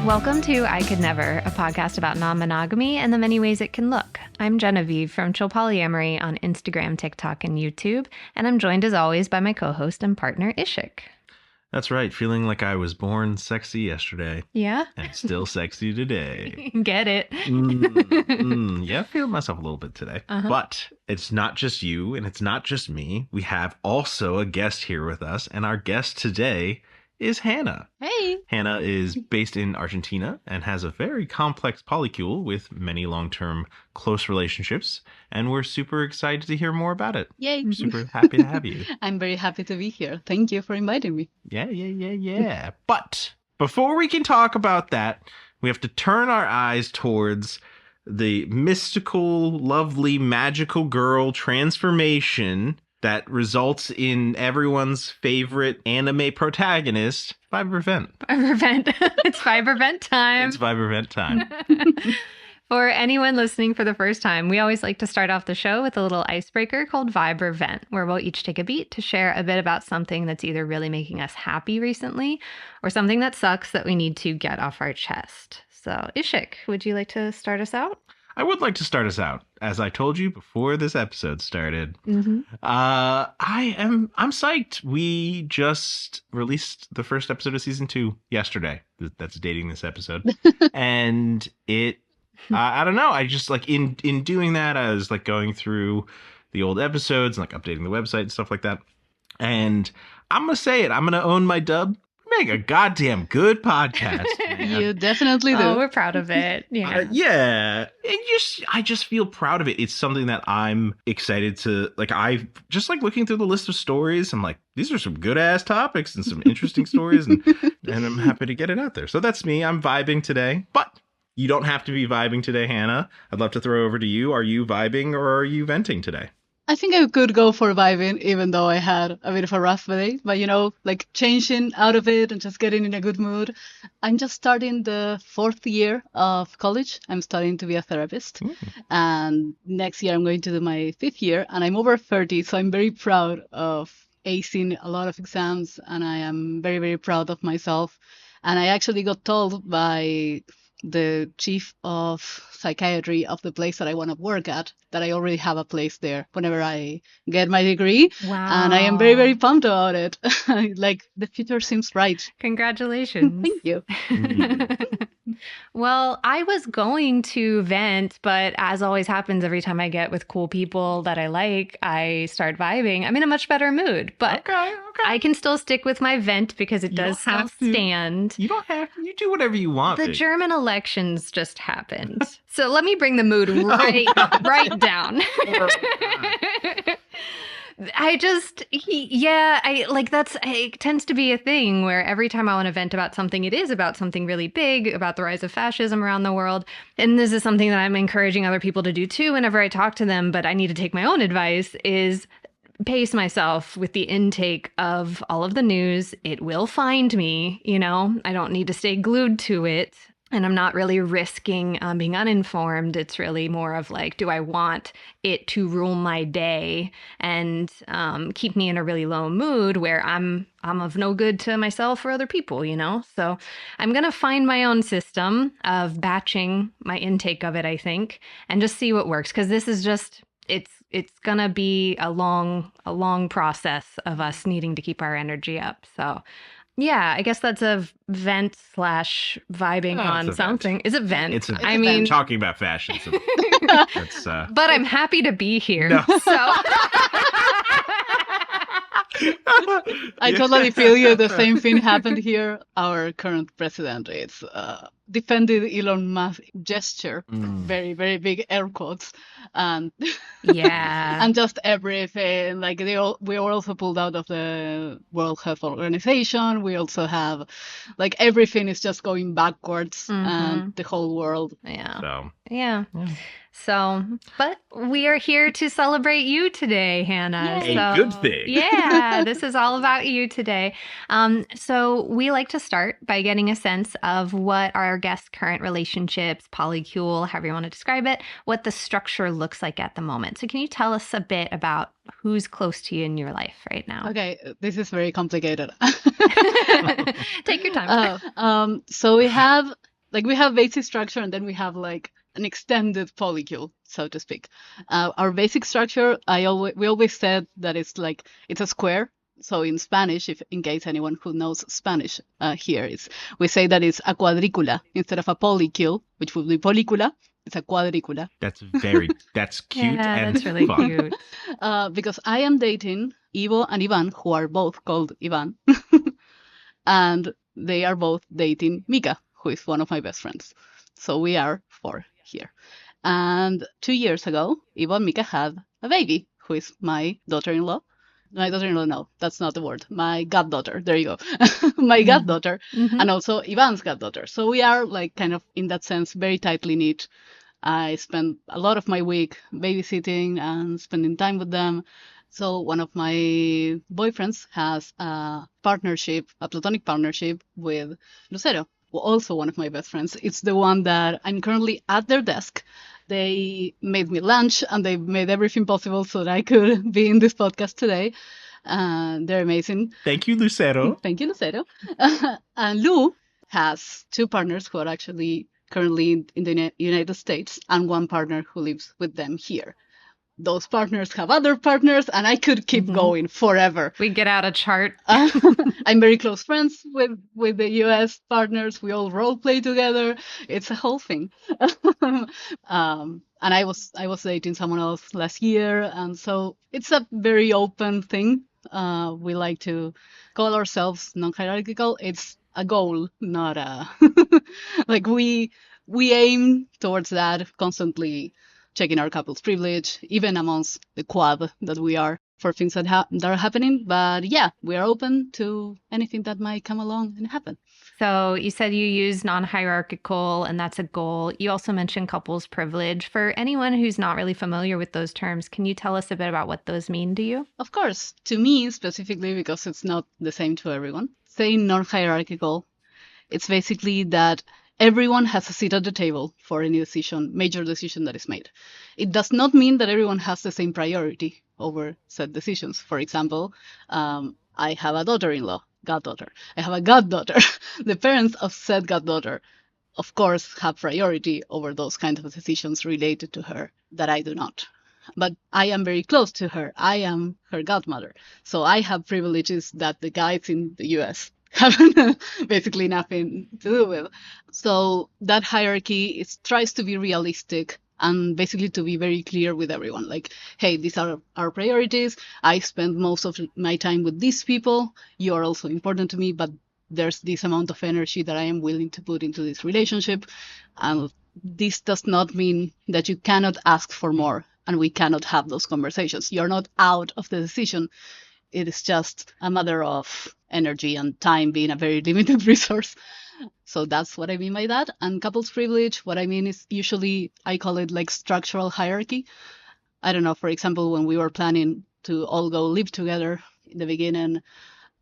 Welcome to I Could Never, a podcast about non-monogamy and the many ways it can look. I'm Genevieve from Polyamory on Instagram, TikTok, and YouTube, and I'm joined as always by my co-host and partner, Ishik. That's right. Feeling like I was born sexy yesterday. Yeah? And still sexy today. Get it. Yeah, feeling myself a little bit today. But it's not just you and it's not just me. We have also a guest here with us, and our guest today is Hannah. Hey. Hannah is based in Argentina and has a very complex polycule with many long-term close relationships, and we're super excited to hear more about it. Yay. We're super happy to have you. I'm very happy to be here. Thank you for inviting me. Yeah. But before we can talk about that, we have to turn our eyes towards the mystical, lovely, magical girl transformation that results in everyone's favorite anime protagonist, Fiber Vent. Fiber Vent. It's Fiber Vent time. It's Fiber Vent time. For anyone listening for the first time, we always like to start off the show with a little icebreaker called Vibe or Vent, where we'll each take a beat to share a bit about something that's either really making us happy recently or something that sucks that we need to get off our chest. So, Ishik, would you like to start us out? I would like to start us out. As I told you before this episode started, I'm psyched. We just released the first episode of season 2 yesterday. That's dating this episode. And it, I don't know. I just like in doing that, I was like going through the old episodes and like updating the website and stuff like that. And I'm going to say it. I'm going to own my dub. Make a goddamn good podcast. You definitely do. Oh, we're proud of it. Yeah. I just feel proud of it. It's something that I'm excited to, like, I just like looking through the list of stories. I'm like, these are some good ass topics and some interesting stories, and I'm happy to get it out there. So that's me. I'm vibing today, but you don't have to be vibing today, Hannah. I'd love to throw over to you. Are you vibing or are you venting today? I think I could go for vibing, even though I had a bit of a rough day. But, like changing out of it and just getting in a good mood. I'm just starting the 4th year of college. I'm studying to be a therapist. And next year I'm going to do my 5th year. And I'm over 30, so I'm very proud of acing a lot of exams. And I am very, very proud of myself. And I actually got told by the chief of psychiatry of the place that I want to work at that I already have a place there whenever I get my degree. Wow. And I am very, very pumped about it. Like, the future seems right. Congratulations. Thank you. Well, I was going to vent, but as always happens every time I get with cool people that I like, I start vibing. I'm in a much better mood, but Okay. I can still stick with my vent because it does have stand. You don't have to. You do whatever you want. The babe. German elections just happened. So let me bring the mood right down. It tends to be a thing where every time I want to vent about something, it is about something really big, about the rise of fascism around the world. And this is something that I'm encouraging other people to do too whenever I talk to them, but I need to take my own advice, is pace myself with the intake of all of the news. It will find me, I don't need to stay glued to it. And I'm not really risking being uninformed. It's really more of like, do I want it to rule my day and keep me in a really low mood where I'm of no good to myself or other people, So I'm going to find my own system of batching my intake of it, I think, and just see what works. Because this is just, it's going to be a long process of us needing to keep our energy up. So yeah, I guess that's a vent / vibing on something. Vent. Is it vent? It's a vent. I mean, talking about fashion. So but I'm happy to be here. No. So I totally feel you. The same thing happened here. Our current president is defended Elon Musk gesture, very, very big air quotes, and yeah, and just everything. Like we were also pulled out of the World Health Organization. We also have, like, everything is just going backwards, and the whole world. Yeah. So, but we are here to celebrate you today, Hannah. Yay. So, A good thing. Yeah, this is all about you today. So we like to start by getting a sense of what our guests' current relationships, polycule, however you want to describe it, what the structure looks like at the moment. So can you tell us a bit about who's close to you in your life right now? Okay, this is very complicated. Take your time. So we have like we have basic structure and then we have like an extended polycule, so to speak. Our basic structure, we always said that it's a square. So in Spanish, if in case anyone who knows Spanish here, we say that it's a quadricula instead of a polycule, which would be policula. It's a quadricula. That's cute Yeah, and that's really fun. cute. Because I am dating Ivo and Ivan, who are both called Ivan, and they are both dating Mika, who is one of my best friends. So we are 4 here. And 2 years ago, Ivo and Mika had a baby, who is my daughter-in-law. My daughter-in-law, no, that's not the word. My goddaughter, there you go. My goddaughter, Mhm. and also Ivan's goddaughter. So we are like kind of, in that sense, very tightly knit. I spend a lot of my week babysitting and spending time with them. So one of my boyfriends has a platonic partnership with Lucero, also one of my best friends. It's the one that I'm currently at their desk. They made me lunch and they made everything possible so that I could be in this podcast today. They're amazing. Thank you, Lucero. Thank you, Lucero. And Lou has 2 partners who are actually currently in the United States and 1 partner who lives with them here. Those partners have other partners, and I could keep going forever. We get out a chart. I'm very close friends with the US partners. We all role play together. It's a whole thing. And I was dating someone else last year, and so it's a very open thing. We like to call ourselves non-hierarchical. It's a goal, not a like we aim towards that, constantly checking our couple's privilege, even amongst the quad that we are, for things that are happening. But yeah, we are open to anything that might come along and happen. So you said you use non-hierarchical, and that's a goal. You also mentioned couples privilege. For anyone who's not really familiar with those terms, can you tell us a bit about what those mean to you? Of course, to me specifically, because it's not the same to everyone, saying non-hierarchical, it's basically that everyone has a seat at the table for any major decision that is made. It does not mean that everyone has the same priority over said decisions. For example, I have a daughter-in-law, goddaughter. I have a goddaughter. The parents of said goddaughter, of course, have priority over those kinds of decisions related to her that I do not. But I am very close to her. I am her godmother. So I have privileges that the guys in the US have basically nothing to do with. So that hierarchy tries to be realistic and basically to be very clear with everyone. Like, hey, these are our priorities. I spend most of my time with these people. You are also important to me, but there's this amount of energy that I am willing to put into this relationship. And this does not mean that you cannot ask for more and we cannot have those conversations. You're not out of the decision. It is just a matter of energy and time being a very limited resource. So that's what I mean by that. And couples privilege, what I mean is usually I call it like structural hierarchy. I don't know, for example, when we were planning to all go live together in the beginning,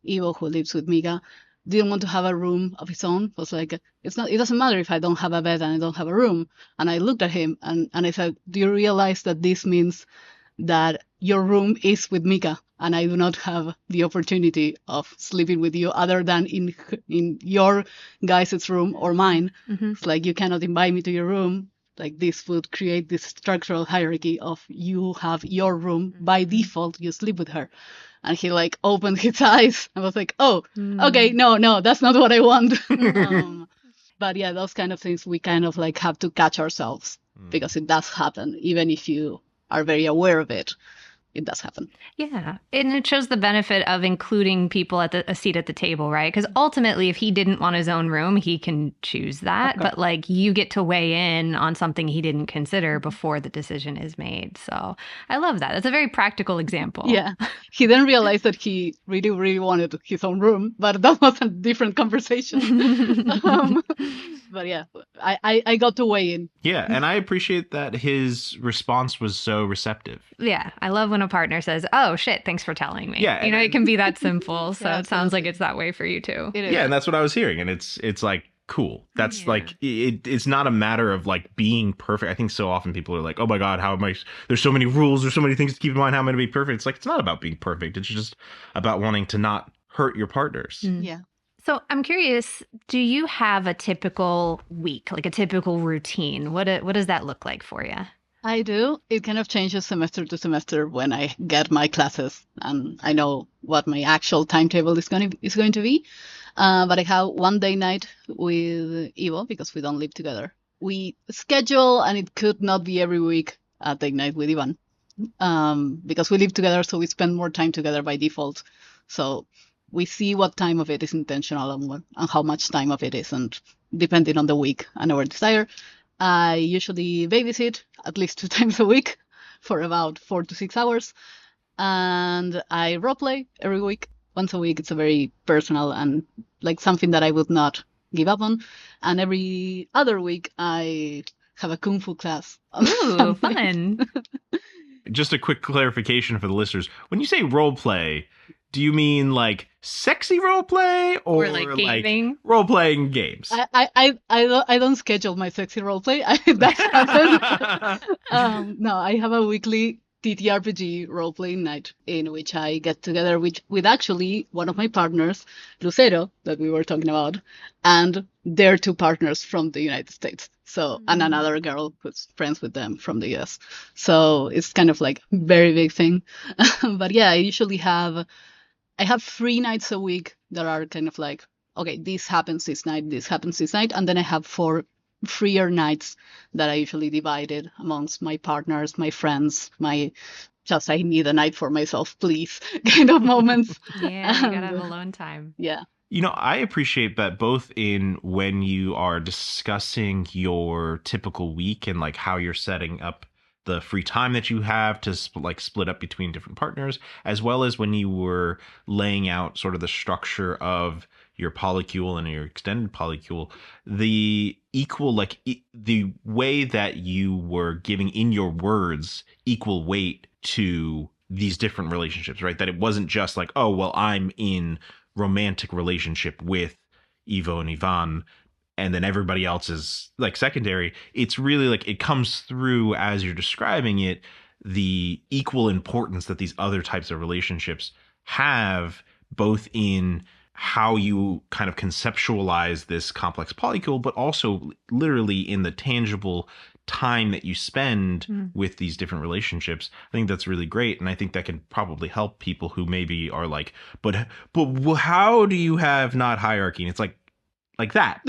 Ivo, who lives with Mika, didn't want to have a room of his own. Was like, it doesn't matter if I don't have a bed and I don't have a room. And I looked at him and I said, do you realize that this means that your room is with Mika and I do not have the opportunity of sleeping with you other than in your guys' room or mine? It's like, you cannot invite me to your room. Like, this would create this structural hierarchy of you have your room, by default you sleep with her. And he like opened his eyes and was like, oh, okay, no, that's not what I want. But yeah, those kind of things we kind of like have to catch ourselves because it does happen, even if you are very aware of it. It does happen. Yeah. And it shows the benefit of including people at a seat at the table, right? Because ultimately, if he didn't want his own room, he can choose that. Okay. But like, you get to weigh in on something he didn't consider before the decision is made. So I love that. That's a very practical example. Yeah. He then realized that he really, really wanted his own room, but that was a different conversation. But yeah, I got to weigh in. Yeah, and I appreciate that his response was so receptive. Yeah, I love when a partner says, oh, shit, thanks for telling me. Yeah, you know, it can be that simple. So Yeah, it sounds like it's that way for you too. It is. Yeah, and that's what I was hearing. And it's like, cool. That's like, it's not a matter of like being perfect. I think so often people are like, oh my God, how am I? There's so many rules. There's so many things to keep in mind. How am I going to be perfect? It's like, it's not about being perfect. It's just about wanting to not hurt your partners. Yeah. So I'm curious, do you have a typical week, like a typical routine? What does that look like for you? I do. It kind of changes semester to semester when I get my classes and I know what my actual timetable is going to be. But I have one day night with Ivo because we don't live together. We schedule, and it could not be every week a date night with Ivan, because we live together, so we spend more time together by default. So we see what time of it is intentional and how much time of it isn't, depending on the week and our desire. I usually babysit at least 2 times a week for about 4 to 6 hours, and I roleplay every week. Once a week, it's a very personal and like something that I would not give up on. And every other week, I have a kung fu class. Ooh, fun. Just a quick clarification for the listeners. When you say role play, do you mean like sexy role play or like gaming? role playing games? I don't schedule my sexy role play. That happens. No, I have a weekly TTRPG role playing night in which I get together with actually one of my partners, Lucero, that we were talking about, and their two partners from the United States. So, and another girl who's friends with them from the US. So it's kind of like very big thing. But yeah, I have 3 nights a week that are kind of like, okay, this happens this night, this happens this night. And then I have 4 freer nights that I usually divided amongst my partners, my friends, I need a night for myself, please, kind of moments. Yeah, you gotta have alone time. Yeah. You know, I appreciate that both in when you are discussing your typical week and like how you're setting up the free time that you have to split up between different partners, as well as when you were laying out sort of the structure of your polycule and your extended polycule, the the way that you were giving in your words equal weight to these different relationships, right? That it wasn't just like, oh, well, I'm in romantic relationship with Ivo and Ivan, and then everybody else is like secondary. It's really like it comes through as you're describing it, the equal importance that these other types of relationships have, both in how you kind of conceptualize this complex polycule, but also literally in the tangible time that you spend with these different relationships. I think that's really great, and I think that can probably help people who maybe are like, but how do you have not hierarchy? And it's like that.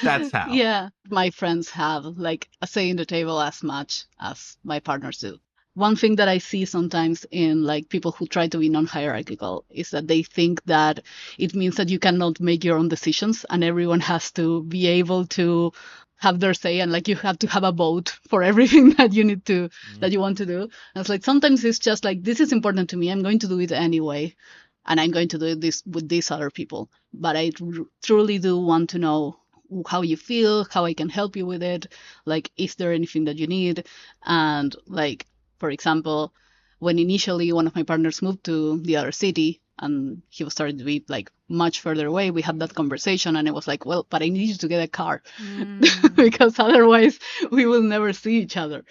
That's how. Yeah, my friends have like a say in the table as much as my partners do. One thing that I see sometimes in like people who try to be non-hierarchical is that they think that it means that you cannot make your own decisions and everyone has to be able to have their say, and like you have to have a vote for everything that you need to that you want to do. And it's like sometimes it's just like, this is important to me, I'm going to do it anyway, and I'm going to do this with these other people. But I truly do want to know how you feel, how I can help you with it. Like, is there anything that you need? And like, for example, when initially one of my partners moved to the other city and he was starting to be like much further away, we had that conversation and it was like, well, but I need you to get a car because otherwise we will never see each other.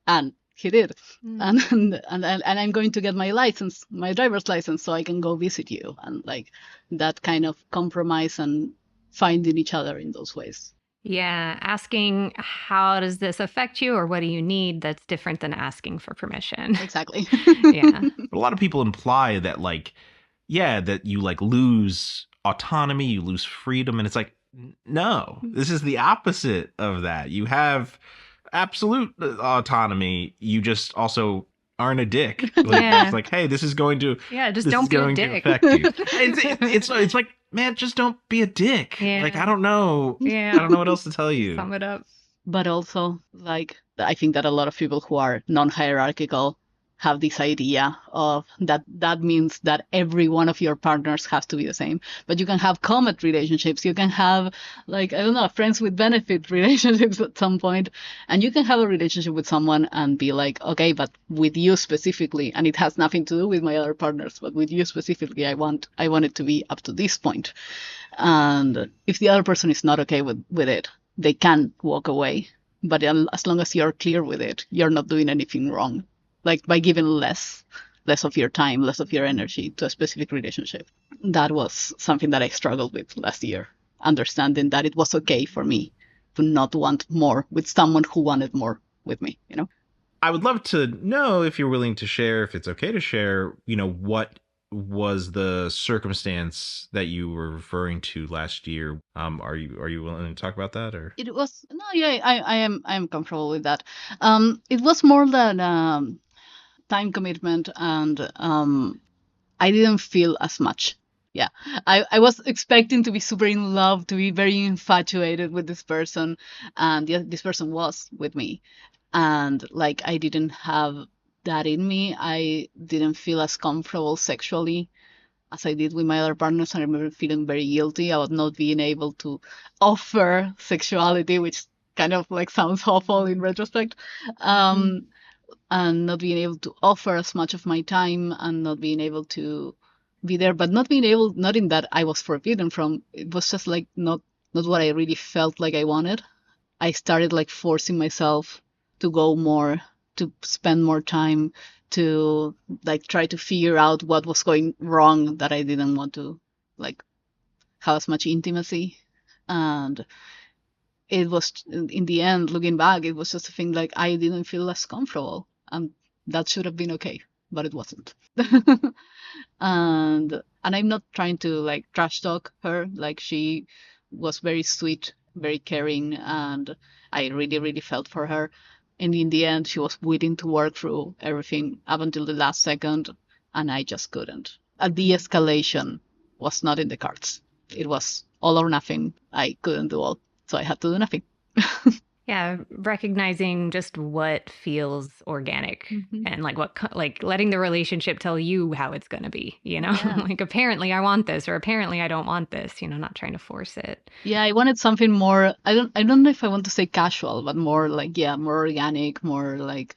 And he did. And I'm going to get my license, my driver's license, so I can go visit you. And like that kind of compromise and finding each other in those ways. Yeah, asking how does this affect you or what do you need, that's different than asking for permission. Exactly. Yeah. But a lot of people imply that like, yeah, that you like lose autonomy, you lose freedom, and it's like, no, this is the opposite of that. You have absolute autonomy. You just also aren't a dick. Like, Yeah. It's like, hey, this is going to Just don't be a dick. affect you. It's like, man, just don't be a dick. Yeah. Like, I don't know. Yeah. I don't know what else to tell you. Sum it up. But also, like, I think that a lot of people who are non-hierarchical have this idea of that means that every one of your partners has to be the same. But you can have comet relationships. You can have, like, I don't know, friends with benefit relationships at some point. And you can have a relationship with someone and be like, okay, but with you specifically, and it has nothing to do with my other partners, but with you specifically, I want it to be up to this point. And if the other person is not okay with it, they can walk away. But as long as you're clear with it, you're not doing anything wrong. Like by giving less less of your time, less of your energy to a specific relationship. That was something that I struggled with last year, understanding that it was okay for me to not want more with someone who wanted more with me, you know? I would love to know if you're willing to share, if it's okay to share, what was the circumstance that you were referring to last year? Are you willing to talk about that, or? It was no, yeah, I am comfortable with that. It was more than time commitment, and I didn't feel as much. Yeah, I was expecting to be super in love, to be very infatuated with this person, and yeah, this person was with me, and like I didn't have that in me. I didn't feel as comfortable sexually as I did with my other partners. I remember feeling very guilty about not being able to offer sexuality, which kind of like sounds awful in retrospect. And not being able to offer as much of my time and not being able to be there, but not being able, not in that I was forbidden from, it was just like not what I really felt like I wanted. I started like forcing myself to go more, to spend more time, to like try to figure out what was going wrong, that I didn't want to like have as much intimacy. And it was, in the end, looking back, it was just a thing like I didn't feel as comfortable, and that should have been okay, but it wasn't. and I'm not trying to like trash talk her. Like, she was very sweet, very caring, and I really, really felt for her. And in the end, she was willing to work through everything up until the last second, and I just couldn't. A de-escalation was not in the cards. It was all or nothing. I couldn't do all, so I had to do nothing. Yeah, recognizing just what feels organic and like like letting the relationship tell you how it's going to be, Yeah. like apparently I want this, or apparently I don't want this, not trying to force it. Yeah, I wanted something more, I don't know if I want to say casual, but more like, yeah, more organic, more like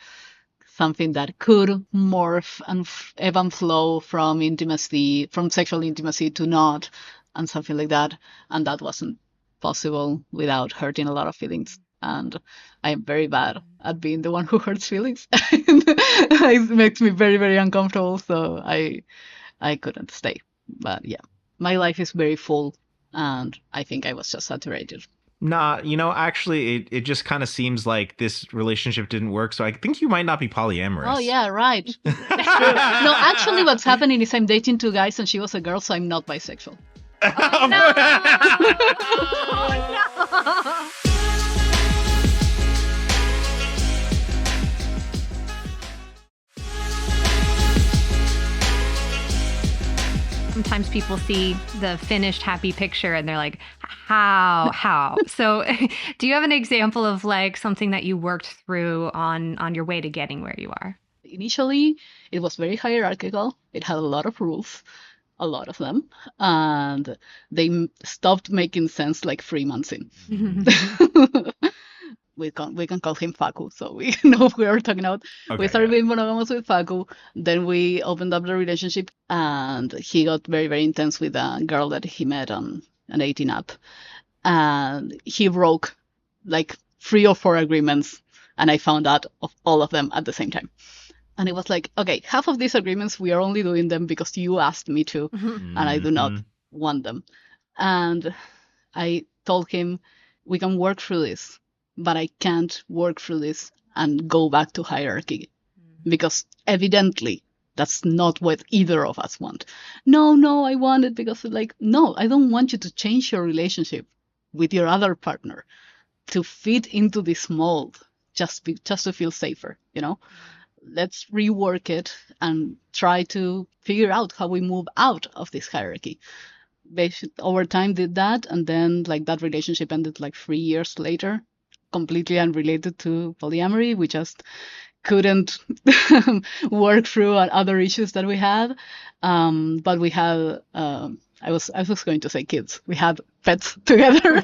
something that could morph and ebb and flow from intimacy, from sexual intimacy to not, and something like that. And that wasn't possible without hurting a lot of feelings. And I am very bad at being the one who hurts feelings. It makes me very, very uncomfortable. So I couldn't stay. But yeah, my life is very full, and I think I was just saturated. Nah, actually, it just kind of seems like this relationship didn't work. So I think you might not be polyamorous. Oh, yeah, right. True. No, actually, what's happening is I'm dating two guys and she was a girl, so I'm not bisexual. Oh, no! Oh, no! Sometimes people see the finished happy picture and they're like, how? So do you have an example of like something that you worked through on your way to getting where you are? Initially, it was very hierarchical. It had a lot of rules, a lot of them, and they stopped making sense like 3 months in. We can call him Facu, so we know who we are talking about. Okay, we started being monogamous with Facu. Then we opened up the relationship, and he got very, very intense with a girl that he met on an 18 app. And he broke like 3 or 4 agreements, and I found out of all of them at the same time. And it was like, okay, half of these agreements, we are only doing them because you asked me to, and I do not want them. And I told him, we can work through this, but I can't work through this and go back to hierarchy, because evidently that's not what either of us want. No, I want it because like, no, I don't want you to change your relationship with your other partner to fit into this mold just to feel safer, Let's rework it and try to figure out how we move out of this hierarchy. Over time did that, and then like that relationship ended like 3 years later, completely unrelated to polyamory. We just couldn't work through other issues that we had. But we had, I was going to say kids. We had pets together.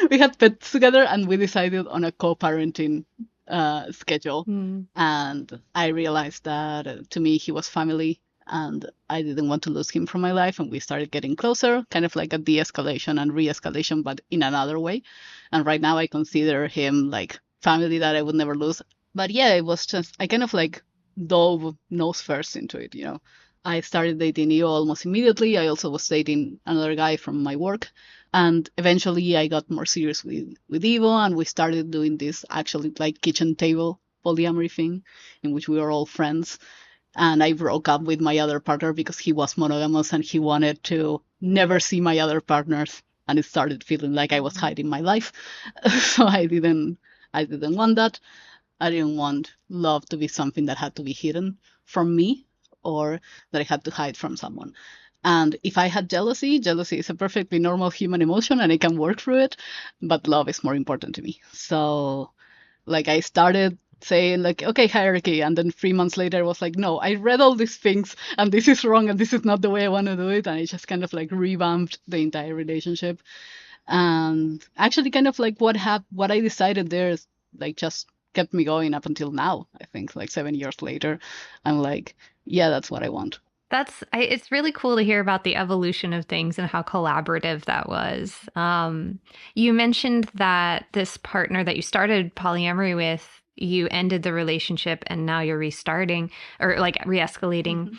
We had pets together, and we decided on a co-parenting schedule. And I realized that to me, he was family, and I didn't want to lose him from my life. And we started getting closer, kind of like a de-escalation and re-escalation, but in another way. And right now I consider him like family that I would never lose. But yeah, it was just, I kind of like dove nose first into it, I started dating Io almost immediately. I also was dating another guy from my work. And eventually I got more serious with Ivo, and we started doing this actually like kitchen table polyamory thing in which we were all friends. And I broke up with my other partner because he was monogamous and he wanted to never see my other partners. And it started feeling like I was hiding my life. So I didn't want that. I didn't want love to be something that had to be hidden from me or that I had to hide from someone. And if I had jealousy is a perfectly normal human emotion and I can work through it, but love is more important to me. So like I started saying like, okay, hierarchy. And then 3 months later I was like, no, I read all these things and this is wrong and this is not the way I want to do it. And I just kind of like revamped the entire relationship. And actually kind of like what I decided there is like just kept me going up until now. I think like 7 years later, I'm like, yeah, that's what I want. It's really cool to hear about the evolution of things and how collaborative that was. You mentioned that this partner that you started polyamory with, you ended the relationship and now you're restarting or like re-escalating.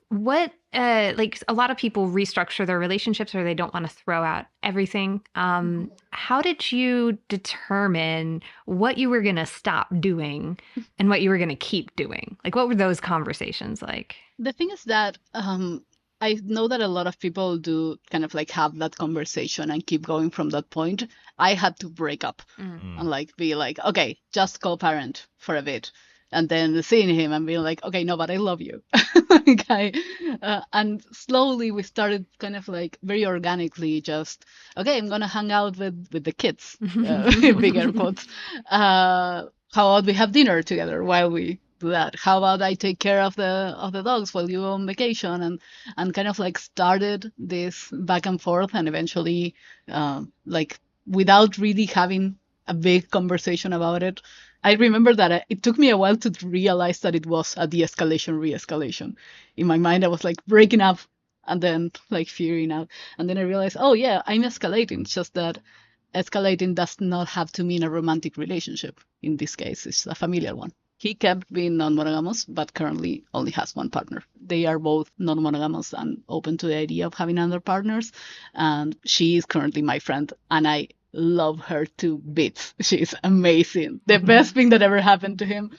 What, like a lot of people restructure their relationships or they don't want to throw out everything. How did you determine what you were going to stop doing and what you were going to keep doing? Like, what were those conversations like? The thing is that I know that a lot of people do kind of like have that conversation and keep going from that point. I had to break up and like be like, okay, just co-parent for a bit. And then seeing him and being like, okay, no, but I love you. And slowly we started kind of like very organically just, okay, I'm going to hang out with the kids, big air quotes. How about we have dinner together while we do that? How about I take care of the dogs while you go on vacation? And kind of like started this back and forth and eventually like without really having a big conversation about it. I remember that it took me a while to realize that it was a de-escalation, re-escalation. In my mind, I was like breaking up and then like figuring out. And then I realized, oh yeah, I'm escalating. It's just that escalating does not have to mean a romantic relationship. In this case, it's a familiar one. He kept being non-monogamous, but currently only has one partner. They are both non-monogamous and open to the idea of having other partners. And she is currently my friend, and I love her to bits. She's amazing. The best thing that ever happened to him.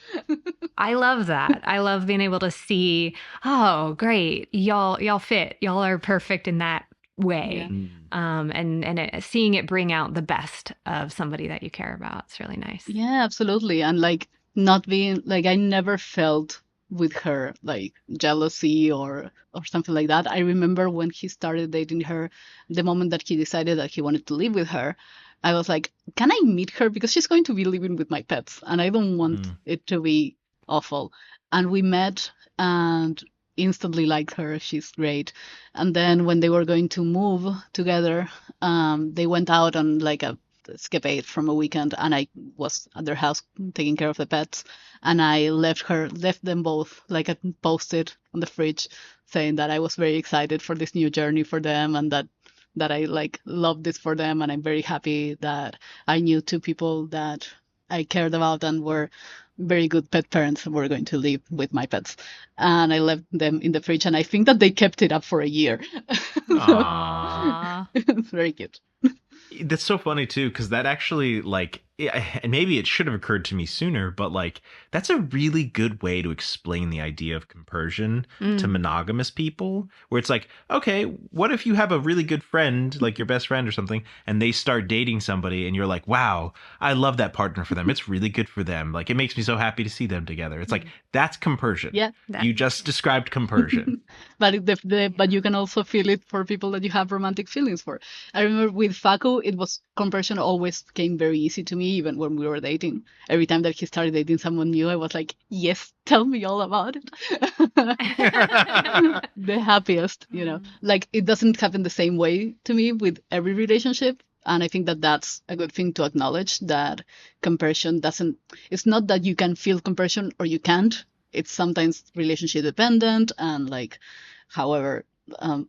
I love that. I love being able to see, oh, great. Y'all fit. Y'all are perfect in that way. Yeah. And seeing it bring out the best of somebody that you care about. It's really nice. Yeah, absolutely. And like not being like, I never felt with her like jealousy or something like that. I remember when he started dating her, the moment that he decided that he wanted to live with her, I was like, can I meet her? Because she's going to be living with my pets and I don't want it to be awful. And we met and instantly liked her. She's great. And then when they were going to move together, they went out on like a escapade from a weekend and I was at their house taking care of the pets. And I left them both like a post-it on the fridge saying that I was very excited for this new journey for them and that I like love this for them. And I'm very happy that I knew two people that I cared about and were very good pet parents and were going to live with my pets. And I left them in the fridge and I think that they kept it up for a year. Aww. It's very cute. That's so funny too, because that actually like, and maybe it should have occurred to me sooner, but like that's a really good way to explain the idea of compersion to monogamous people, where it's like, okay, what if you have a really good friend, like your best friend or something, and they start dating somebody and you're like, wow, I love that partner for them. It's really good for them. Like it makes me so happy to see them together. It's like, that's compersion. Yeah. You just described compersion. But you can also feel it for people that you have romantic feelings for. I remember with Facu, compersion always came very easy to me, even when we were dating. Every time that he started dating someone new, I was like, yes, tell me all about it. The happiest, like it doesn't happen the same way to me with every relationship. And I think that that's a good thing to acknowledge, that compersion it's not that you can feel compersion or you can't. It's sometimes relationship dependent and like, however,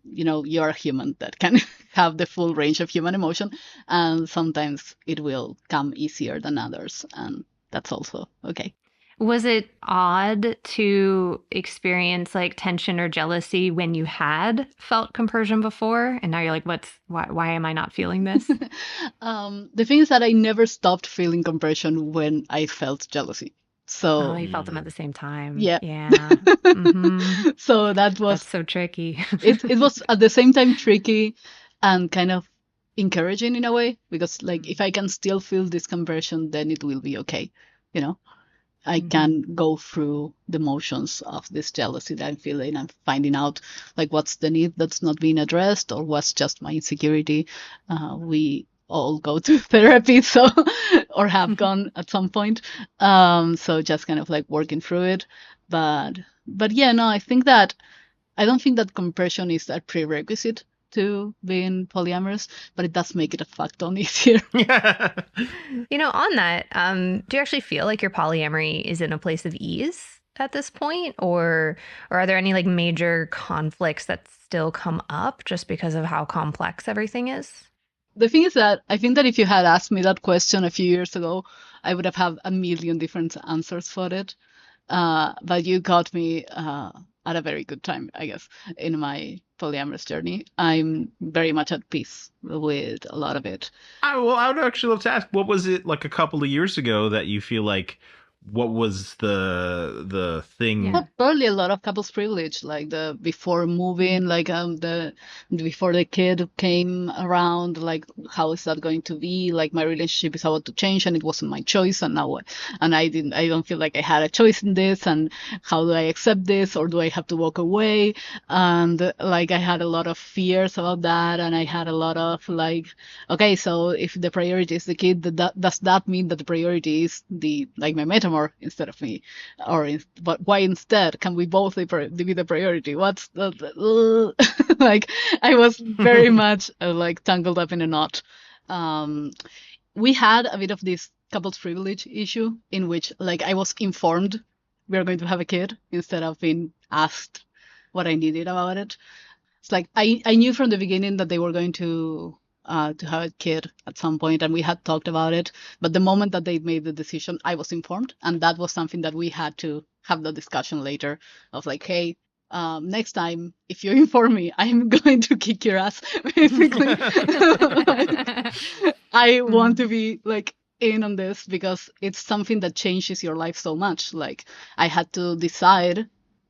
you're a human that can have the full range of human emotion, and sometimes it will come easier than others, and that's also okay. Was it odd to experience like tension or jealousy when you had felt compersion before? And now you're like, why am I not feeling this? The thing is that I never stopped feeling compression when I felt jealousy. Oh, So you felt them at the same time. yeah. Yeah. Mm-hmm. So that That's was so tricky. it was at the same time tricky and kind of encouraging in a way, because like if I can still feel this compression, then it will be okay. You know, I can go through the motions of this jealousy that I'm feeling and finding out like what's the need that's not being addressed or what's just my insecurity. We all go to therapy, so or have gone at some point. So just kind of like working through it. But yeah, no, I don't think that compression is a prerequisite to being polyamorous, but it does make it a fuck ton easier. Yeah. On that, do you actually feel like your polyamory is in a place of ease at this point, or are there any like major conflicts that still come up just because of how complex everything is? The thing is that I think that if you had asked me that question a few years ago, I would have had a million different answers for it. But you got me at a very good time, I guess, in my polyamorous journey. I'm very much at peace with a lot of it. I would actually love to ask, what was it like a couple of years ago that you feel like, what was the thing? Yeah. Probably a lot of couples privilege, like the before moving, like the before the kid came around, like how is that going to be? Like my relationship is about to change, and it wasn't my choice, and now I don't feel like I had a choice in this, and how do I accept this, or do I have to walk away? And like I had a lot of fears about that, and I had a lot of like, okay, so if the priority is the kid, does that mean that the priority is the like my metamor instead of me, but why instead can we both be the priority? What's the like I was very much like tangled up in a knot. We had a bit of this couples privilege issue in which like I was informed we are going to have a kid instead of being asked what I needed about it. It's like I knew from the beginning that they were going to have a kid at some point, and we had talked about it. But the moment that they made the decision, I was informed, and that was something that we had to have the discussion later of like, hey, next time if you inform me, I'm going to kick your ass, basically. I want to be like in on this because it's something that changes your life so much. Like I had to decide,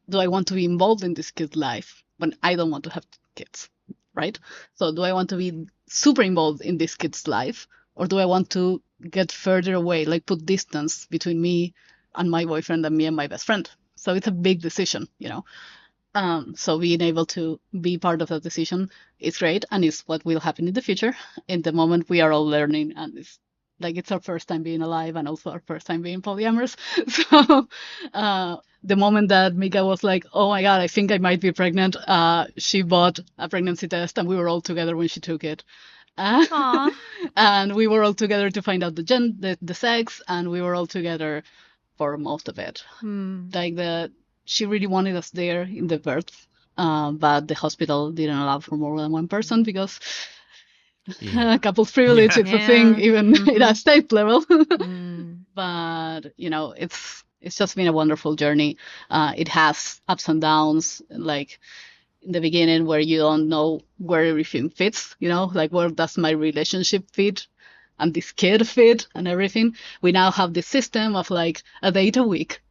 do I want to be involved in this kid's life when I don't want to have kids, right? So do I want to be super involved in this kid's life, or do I want to get further away, like put distance between me and my boyfriend and me and my best friend? So it's a big decision, you know. So being able to be part of that decision is great, and is what will happen in the future. In the moment, we are all learning, and it's our first time being alive, and also our first time being polyamorous. So the moment that Mika was like, "Oh my God, I think I might be pregnant," she bought a pregnancy test, and we were all together when she took it. Aw. And we were all together to find out the sex, and we were all together for most of it. Like she really wanted us there in the birth, but the hospital didn't allow for more than one person because couples privilege is a thing even at a state level. But it's just been a wonderful journey. It has ups and downs, like in the beginning where you don't know where everything fits, like where does my relationship fit and this kid fit and everything. We now have this system of like a date a week.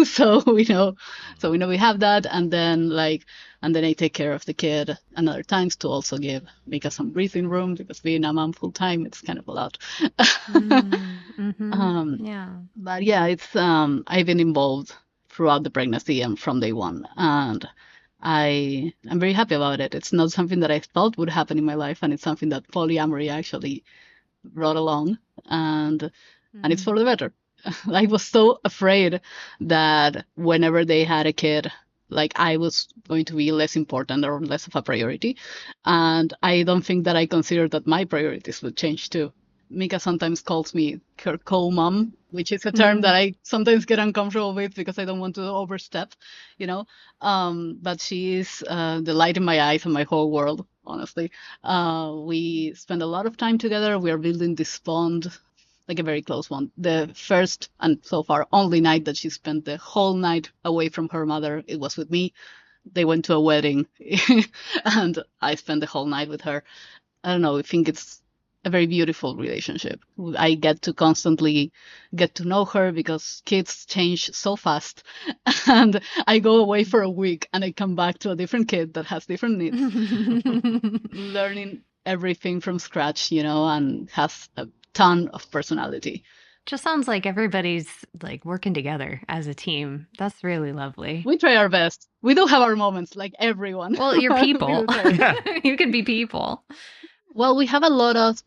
so we know we have that, and then I take care of the kid and other times to also give Mika some breathing room, because being a mom full time, it's kind of a lot. Yeah. But yeah, it's I've been involved throughout the pregnancy and from day one, and I'm very happy about it. It's not something that I thought would happen in my life, and it's something that polyamory actually brought along, and it's for the better. I was so afraid that whenever they had a kid, like I was going to be less important or less of a priority. And I don't think that I considered that my priorities would change too. Mika sometimes calls me her co-mom, which is a term that I sometimes get uncomfortable with because I don't want to overstep, But she is the light in my eyes and my whole world, honestly. We spend a lot of time together. We are building this bond like a very close one. The first and so far only night that she spent the whole night away from her mother, it was with me. They went to a wedding and I spent the whole night with her. I don't know, I think it's a very beautiful relationship. I get to constantly get to know her because kids change so fast. And I go away for a week and I come back to a different kid that has different needs, learning everything from scratch, and has a ton of personality. Just sounds like everybody's like working together as a team. That's really lovely. We try our best. We do have our moments, like everyone. Well, you're people. Yeah. You can be people. Well, we have a lot of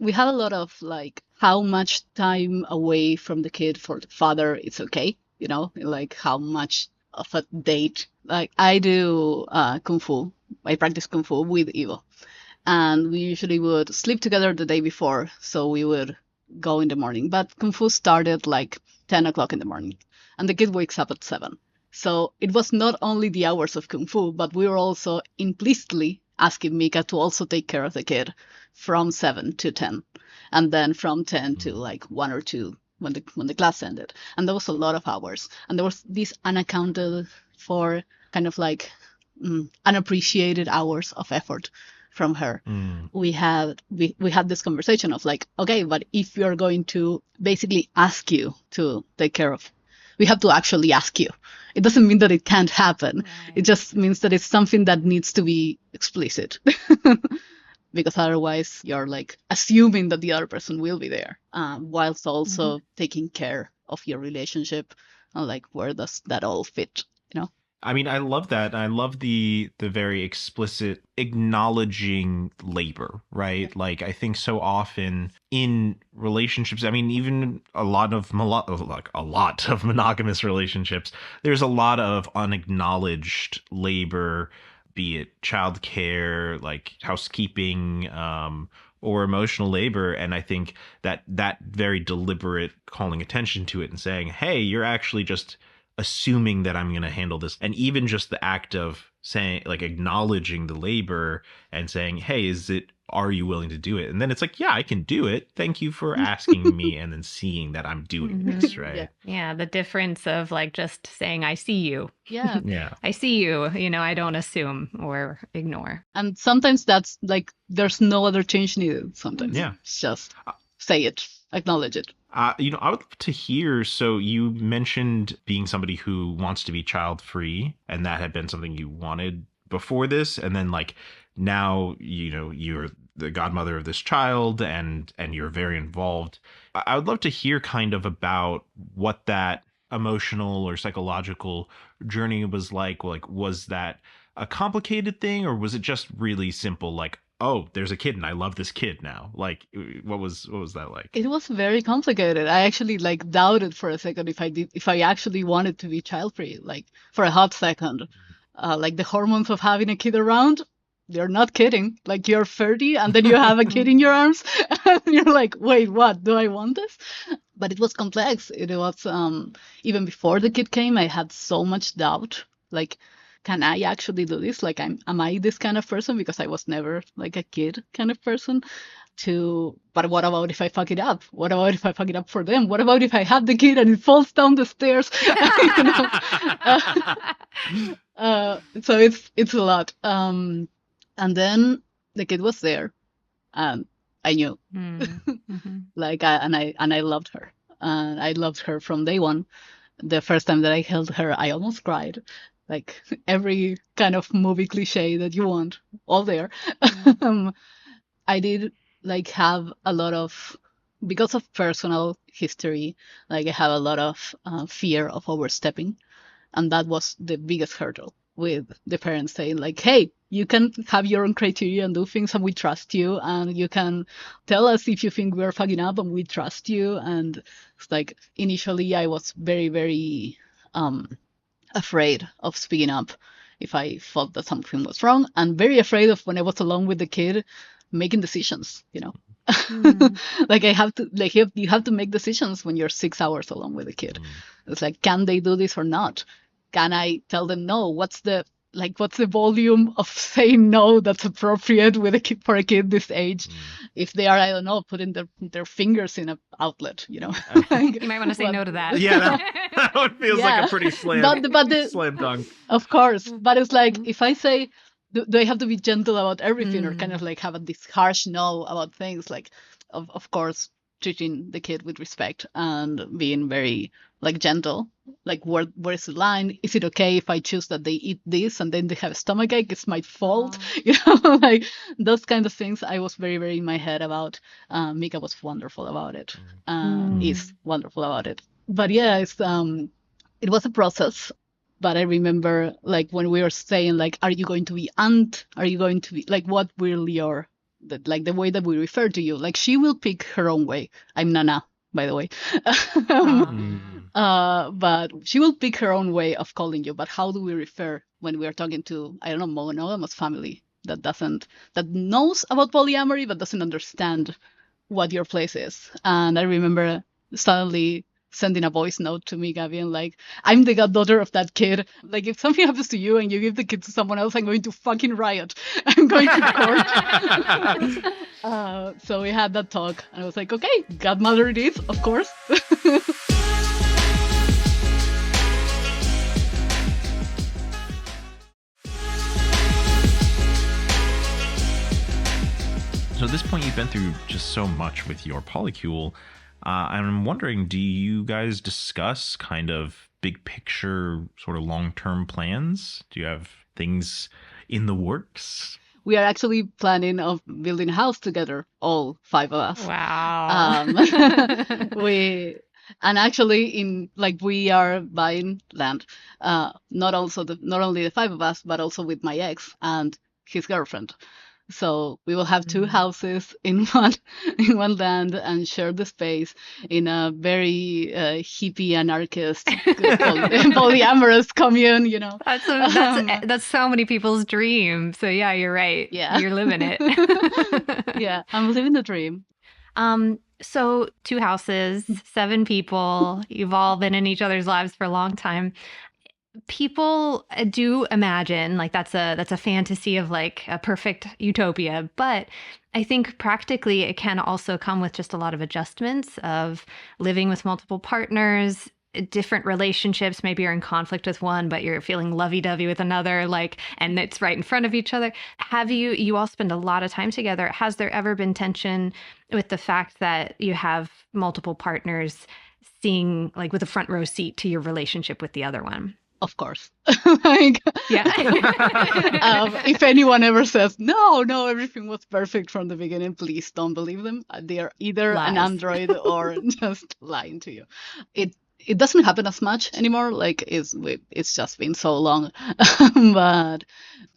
like how much time away from the kid for the father it's okay, like how much of a date. Like I do kung fu. I practice kung fu with Ivo, and we usually would sleep together the day before, so we would go in the morning. But kung fu started like 10 o'clock in the morning, and the kid wakes up at 7. So it was not only the hours of kung fu, but we were also implicitly asking Mika to also take care of the kid from 7 to 10, and then from 10 to like 1 or 2 when the class ended. And there was a lot of hours, and there was this unaccounted for kind of like unappreciated hours of effort from her. We had this conversation of like, okay, but if we are going to basically ask you to take care of, we have to actually ask you. It doesn't mean that it can't happen. Right. It just means that it's something that needs to be explicit. Because otherwise you're like assuming that the other person will be there, whilst also taking care of your relationship. And like, where does that all fit? I mean, I love that. I love the very explicit acknowledging labor, right? Like, I think so often in relationships, I mean, even a lot of monogamous relationships, there's a lot of unacknowledged labor, be it childcare, like housekeeping, or emotional labor. And I think that very deliberate calling attention to it and saying, hey, you're actually just assuming that I'm going to handle this. And even just the act of saying, like, acknowledging the labor and saying, hey, are you willing to do it? And then it's like, yeah, I can do it. Thank you for asking me. And then seeing that I'm doing this, right? Yeah. The difference of like just saying, I see you. Yeah. Yeah. I see you. I don't assume or ignore. And sometimes that's like, there's no other change needed. Sometimes. Yeah. It's just say it, acknowledge it. I would love to hear. So you mentioned being somebody who wants to be child free, and that had been something you wanted before this. And then like now, you're the godmother of this child and you're very involved. I would love to hear kind of about what that emotional or psychological journey was like. Like, was that a complicated thing, or was it just really simple? Like, oh, there's a kid and I love this kid now. Like, what was that like? It was very complicated. I actually like doubted for a second if I actually wanted to be child free, like for a hot second. Like the hormones of having a kid around, they're not kidding. Like you're 30 and then you have a kid in your arms and you're like, wait, what? Do I want this? But it was complex. It was even before the kid came, I had so much doubt. Like, can I actually do this? Like, am I this kind of person? Because I was never like a kid kind of person. But what about if I fuck it up? What about if I fuck it up for them? What about if I have the kid and it falls down the stairs? So it's a lot. And then the kid was there, and I knew, like, I loved her, and I loved her from day one. The first time that I held her, I almost cried. Like every kind of movie cliche that you want, all there. I did like have a lot of, because of personal history, like I have a lot of fear of overstepping. And that was the biggest hurdle, with the parents saying like, hey, you can have your own criteria and do things and we trust you. And you can tell us if you think we're fucking up and we trust you. And it's like, initially I was very, very afraid of speaking up if I thought that something was wrong, and very afraid of when I was alone with the kid making decisions, like you have to make decisions when you're 6 hours alone with a kid. It's like, can they do this or not? Can I tell them no? What's the like what's the volume of saying no that's appropriate with a kid for a kid this age, if they are, I don't know, putting their fingers in an outlet, you know. Like, You might want to say no to that. Yeah, that one feels like a pretty slam dunk. Of course, but it's like if I say, do I have to be gentle about everything, or kind of like have this harsh no about things? Like, of course, treating the kid with respect and being very like gentle. Like, where is the line? Is it okay if I choose that they eat this and then they have a stomachache? It's my fault, you know, like those kind of things. I was very, very in my head about. Mika was wonderful about it. Is wonderful about it. But yeah, it was a process. But I remember, like, when we were saying, like, are you going to be aunt? Are you going to be, like, what will the way that we refer to you? Like, she will pick her own way. I'm Nana, by the way. But she will pick her own way of calling you. But how do we refer when we are talking to, I don't know, monogamous family that knows about polyamory, but doesn't understand what your place is? And I remember suddenly sending a voice note to me, being like, I'm the goddaughter of that kid. Like, if something happens to you and you give the kid to someone else, I'm going to fucking riot. I'm going to court. So we had that talk, and I was like, okay, godmother it is, of course. So at this point, you've been through just so much with your polycule. I'm wondering, do you guys discuss kind of big picture, sort of long-term plans? Do you have things in the works? We are actually planning of building a house together, all 5 of us. Wow. And actually, we are buying land, not only the 5 of us, but also with my ex and his girlfriend. So we will have 2 houses in one land and share the space in a very hippie anarchist polyamorous commune, you know. That's so many people's dream. So yeah, you're right. Yeah, you're living it. Yeah, I'm living the dream. So 2 houses, 7 people. You've all been in each other's lives for a long time. People do imagine like that's a fantasy of like a perfect utopia, but I think practically it can also come with just a lot of adjustments of living with multiple partners, different relationships. Maybe you're in conflict with one, but you're feeling lovey-dovey with another, like, and it's right in front of each other. You all spend a lot of time together. Has there ever been tension with the fact that you have multiple partners seeing like with a front row seat to your relationship with the other one? Of course. Like, yeah. If anyone ever says, no, everything was perfect from the beginning, please don't believe them. They are either an android or just lying to you. It doesn't happen as much anymore. Like, it's just been so long. But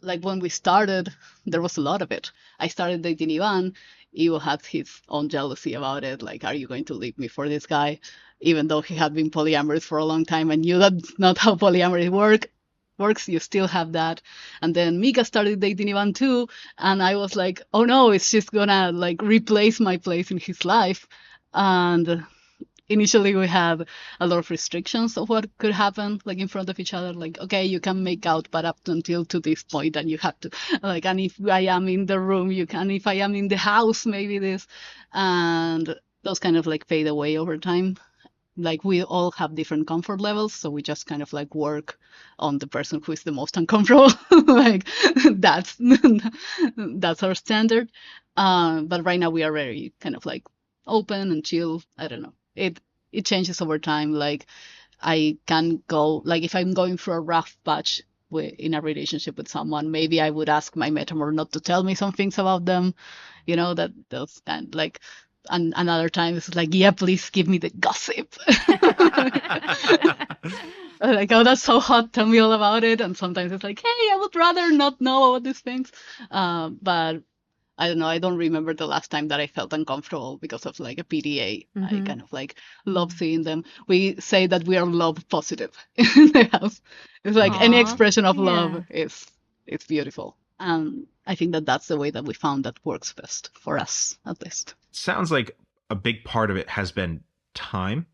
like when we started, there was a lot of it. I started dating Ivan. Ivo had his own jealousy about it. Like, are you going to leave me for this guy? Even though he had been polyamorous for a long time and knew that's not how polyamory works, you still have that. And then Mika started dating Ivan too, and I was like, oh no, it's just gonna like replace my place in his life. And initially we had a lot of restrictions of what could happen, like in front of each other. Like, okay, you can make out, but up until to this point, and you have to, like, and if I am in the room, you can. If I am in the house, maybe this, and those kind of like fade away over time. Like, we all have different comfort levels, so we just kind of like work on the person who is the most uncomfortable. Like, that's our standard. But right now we are very kind of like open and chill. I don't know. It changes over time. Like, I can go, like, if I'm going through a rough patch in a relationship with someone, maybe I would ask my metamor not to tell me some things about them, you know, that those kind like. And another time it's like, yeah, please give me the gossip. Like, oh, that's so hot, tell me all about it. And sometimes it's like, hey, I would rather not know about these things. But I don't know, I don't remember the last time that I felt uncomfortable because of like a PDA. I kind of like love seeing them. We say that we are love positive in the house. It's like any expression of love is beautiful. I think that that's the way that we found that works best for us, at least. Sounds like a big part of it has been time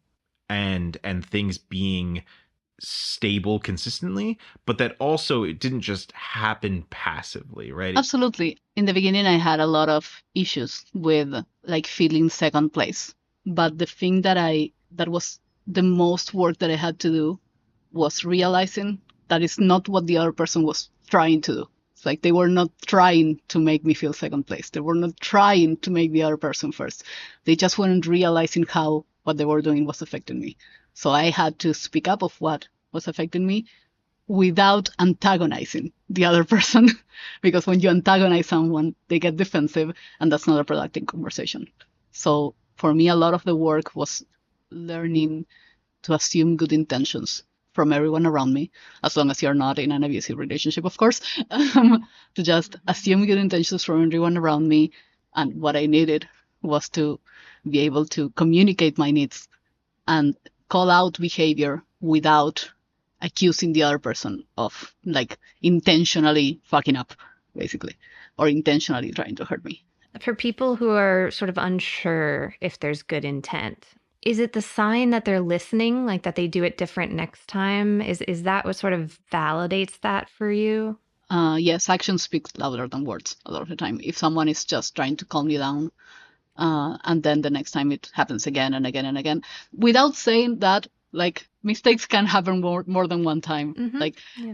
and things being stable consistently, but that also it didn't just happen passively, right? Absolutely. In the beginning, I had a lot of issues with like feeling second place. But the thing that was the most work that I had to do was realizing that it's not what the other person was trying to do. It's like they were not trying to make me feel second place. They were not trying to make the other person first. They just weren't realizing how what they were doing was affecting me. So I had to speak up of what was affecting me without antagonizing the other person. Because when you antagonize someone, they get defensive, and that's not a productive conversation. So for me, a lot of the work was learning to assume good intentions from everyone around me, as long as you're not in an abusive relationship, of course, to just assume good intentions from everyone around me. And what I needed was to be able to communicate my needs and call out behavior without accusing the other person of like intentionally fucking up, basically, or intentionally trying to hurt me. For people who are sort of unsure if there's good intent, is it the sign that they're listening, like that they do it different next time? Is that what sort of validates that for you? Yes, action speaks louder than words a lot of the time. If someone is just trying to calm you down, and then the next time it happens again and again and again, without saying that, like mistakes can happen more than one time,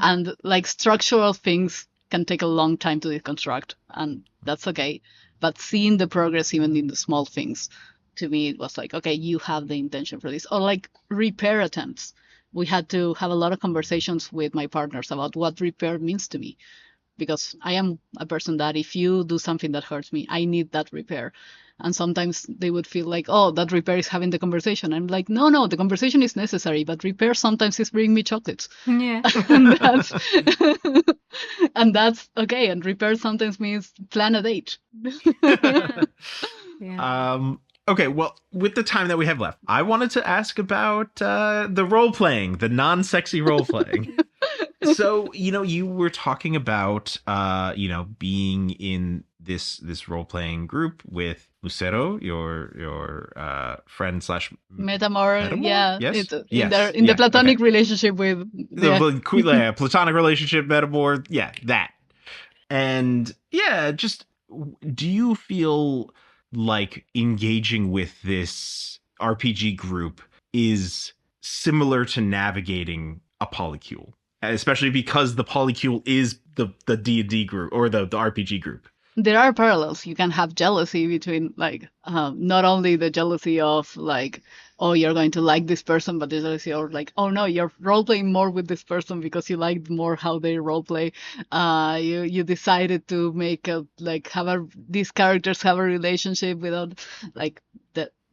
and like structural things can take a long time to deconstruct, and that's okay. But seeing the progress even in the small things, to me, it was like, okay, you have the intention for this. Or like repair attempts. We had to have a lot of conversations with my partners about what repair means to me. Because I am a person that if you do something that hurts me, I need that repair. And sometimes they would feel like, oh, that repair is having the conversation. I'm like, no, the conversation is necessary, but repair sometimes is bringing me chocolates. Yeah. and that's okay. And repair sometimes means plan a date. Yeah. Okay, well, with the time that we have left, I wanted to ask about the role playing, the non-sexy role playing. So, you were talking about, being in this role playing group with Lucero, your friend slash Metamor. Yeah, yes, in the platonic relationship with the platonic relationship, Metamor. Yeah, that. And yeah, just do you feel like engaging with this RPG group is similar to navigating a polycule, especially because the polycule is the D&D group or the RPG group? There are parallels. You can have jealousy between like not only the jealousy of like, oh, you're going to like this person, but the jealousy or like, oh no, you're role playing more with this person because you liked more how they role play. You decided to make these characters have a relationship without like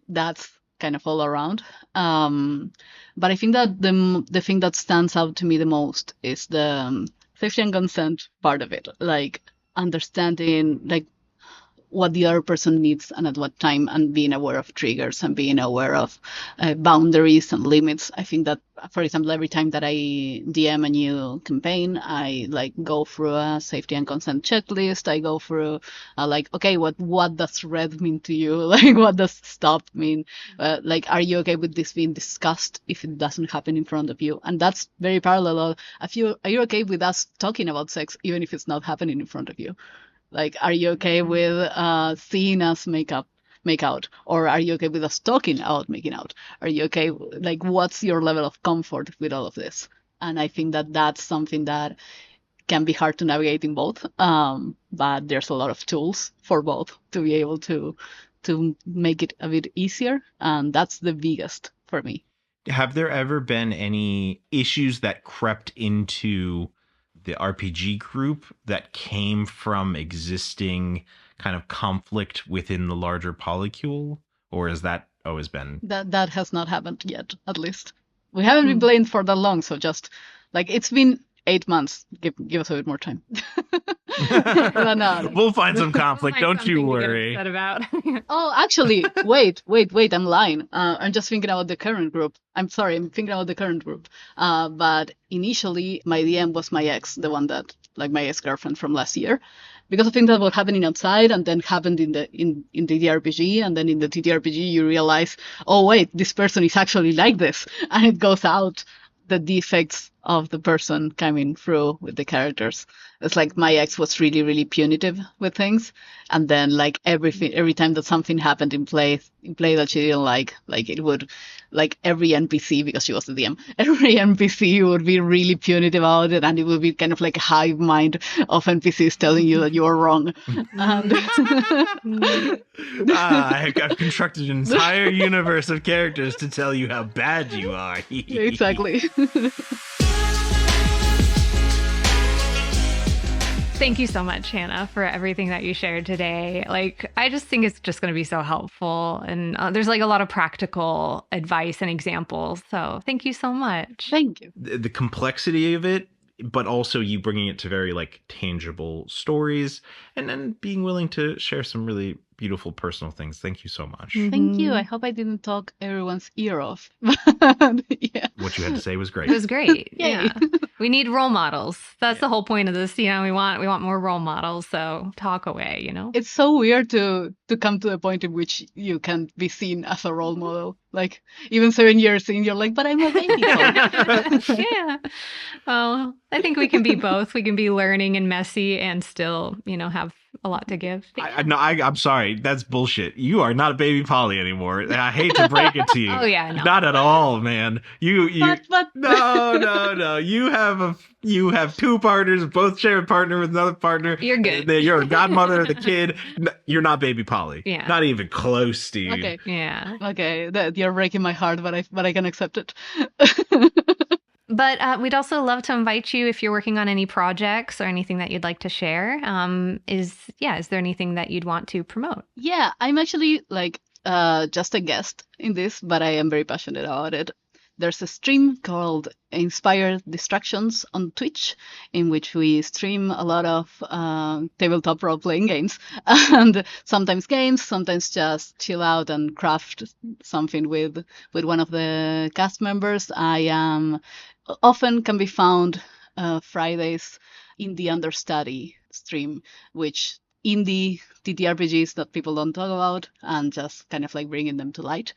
that's kind of all around. But I think that the thing that stands out to me the most is the safety and consent part of it, like understanding like what the other person needs and at what time, and being aware of triggers and being aware of boundaries and limits. I think that, for example, every time that I DM a new campaign, I like go through a safety and consent checklist. I go through like, okay, what does red mean to you? Like, what does stop mean? Like, are you okay with this being discussed if it doesn't happen in front of you? And that's very parallel. Are you okay with us talking about sex even if it's not happening in front of you? Like, are you okay with seeing us make out? Or are you okay with us talking about making out? Are you okay? Like, what's your level of comfort with all of this? And I think that that's something that can be hard to navigate in both. But there's a lot of tools for both to be able to make it a bit easier. And that's the biggest for me. Have there ever been any issues that crept into the RPG group that came from existing kind of conflict within the larger polycule? Or has that always been? That has not happened yet, at least. We haven't been playing for that long, so just like it's been 8 months. Give us a bit more time. We'll find some conflict. Don't you worry. About. Oh, actually, wait. I'm lying. I'm just thinking about the current group. I'm sorry. I'm thinking about the current group. But initially, my DM was my ex, the one that, like, my ex-girlfriend from last year. Because of things that were happening outside and then happened in the TTRPG, and then in the TTRPG you realize, oh wait, this person is actually like this, and it goes out the defects of the person coming through with the characters. It's like my ex was really, really punitive with things, and then like every time that something happened in play that she didn't like it would, like every NPC, because she was the DM, every NPC would be really punitive about it, and it would be kind of like a hive mind of NPCs telling you that you are wrong. And I've constructed an entire universe of characters to tell you how bad you are. exactly. Thank you so much, Hannah, for everything that you shared today. Like, I just think it's just going to be so helpful. And there's like a lot of practical advice and examples. So thank you so much. Thank you. The complexity of it, but also you bringing it to very like tangible stories, and then being willing to share some really beautiful personal things. Thank you so much. Thank you. I hope I didn't talk everyone's ear off. But, yeah. What you had to say was great. It was great. Yay. Yeah. We need role models. That's the whole point of this. You know, we want more role models. So talk away, you know? It's so weird to come to a point in which you can be seen as a role model. Like, even 7 years in, you're like, but I'm a baby. Yeah. Well, I think we can be both. We can be learning and messy and still, you know, have a lot to give. I'm sorry. That's bullshit. You are not a baby Polly anymore. I hate to break it to you. Oh, yeah, no. Not at all, man. You But no. You have two partners, both share a partner with another partner. You're good. You're a godmother of the kid. You're not baby Polly. Yeah. Not even close, Steve. okay. Yeah. Okay, you're breaking my heart, but I can accept it. But we'd also love to invite you if you're working on any projects or anything that you'd like to share. Is there anything that you'd want to promote? Yeah, I'm actually like just a guest in this, but I am very passionate about it. There's a stream called Inspired Distractions on Twitch, in which we stream a lot of tabletop role-playing games, and sometimes games, sometimes just chill out and craft something with one of the cast members. I am often can be found Fridays in the understudy stream, which indie TTRPGs that people don't talk about, and just kind of like bringing them to light,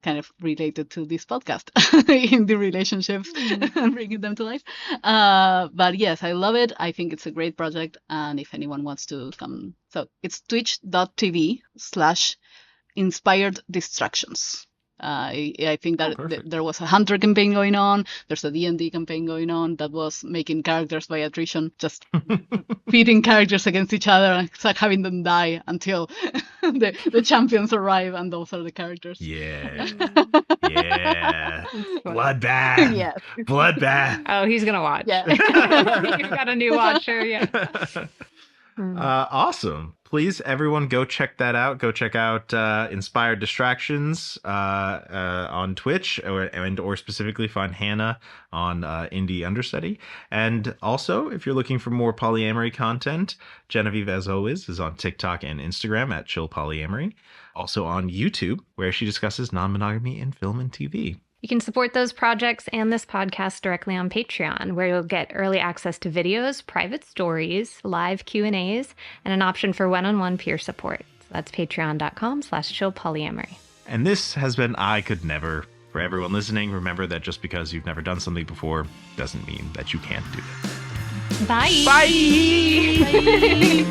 kind of related to this podcast, in the relationships, and bringing them to life. But yes, I love it. I think it's a great project. And if anyone wants to come, so it's twitch.tv/inspired distractions. I think that there was a Hunter campaign going on. There's a D&D campaign going on that was making characters by attrition, just pitting characters against each other and having them die until the champions arrive, and those are the characters. Yeah. Yeah. Bloodbath. Yes. Bloodbath. Oh, he's going to watch. Yeah. You've got a new watcher. Yeah. Awesome. Please, everyone, go check that out. Go check out Inspired Distractions on Twitch, or specifically find Hannah on Indie Understudy. And also, if you're looking for more polyamory content, Genevieve, as always, is on TikTok and Instagram at Chill Polyamory. Also on YouTube, where she discusses non-monogamy in film and TV. You can support those projects and this podcast directly on Patreon, where you'll get early access to videos, private stories, live Q&As, and an option for one-on-one peer support. So that's patreon.com/chillpolyamory. And this has been I Could Never. For everyone listening, remember that just because you've never done something before doesn't mean that you can't do it. Bye. Bye. Bye.